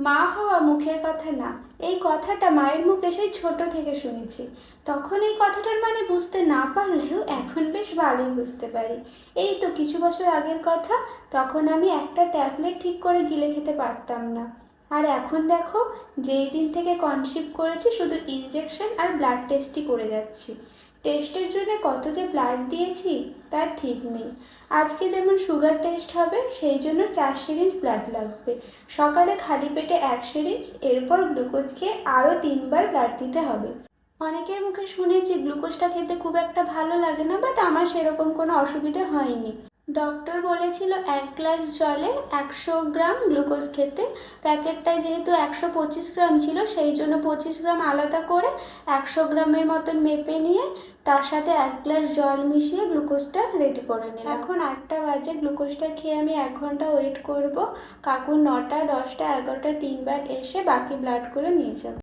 মা হওয়া মুখের কথা না, এই কথাটা মায়ের মুখে সেই ছোট থেকে শুনেছি। তখন এই কথাটার মানে বুঝতে না পারলেও এখন বেশ ভালোই বুঝতে পারি। এই তো কিছু বছর আগের কথা, তখন আমি একটা ট্যাবলেট ঠিক করে গিলে খেতে পারতাম না। আর এখন দেখো, যেই দিন থেকে কনসিভ করেছি শুধু ইনজেকশন আর ব্লাড টেস্টই করে যাচ্ছি। টেস্টের জন্য কত যে ব্লাড দিয়েছি তার ঠিক নেই। আজকে যেমন সুগার টেস্ট হবে, সেই জন্য 4 সিরিঞ্জ ব্লাড লাগবে। সকালে খালি পেটে 1 সিরিঞ্জ, এরপর গ্লুকোজ খেয়ে আরও 3বার ব্লাড দিতে হবে। অনেকের মুখে শুনেছি গ্লুকোজটা খেতে খুব একটা ভালো লাগে না, বাট আমার সেরকম কোনো অসুবিধা হয়নি। ডক্টর বলেছিল 1 গ্লাস জলে 100 গ্রাম গ্লুকোজ খেতে। প্যাকেটটায় যেহেতু 125 গ্রাম ছিল, সেই জন্য 25 গ্রাম আলাদা করে 100 গ্রামের মতন মেপে নিয়ে তার সাথে 1 গ্লাস জল মিশিয়ে গ্লুকোজটা রেডি করে নিলাম। এখন 8টা বাজে, গ্লুকোজটা খেয়ে আমি 1 ঘন্টা ওয়েট করব। কাকু 9টা, 10টা, 11টা 3বার এসে বাকি ব্লাডগুলো নিয়ে যাবে।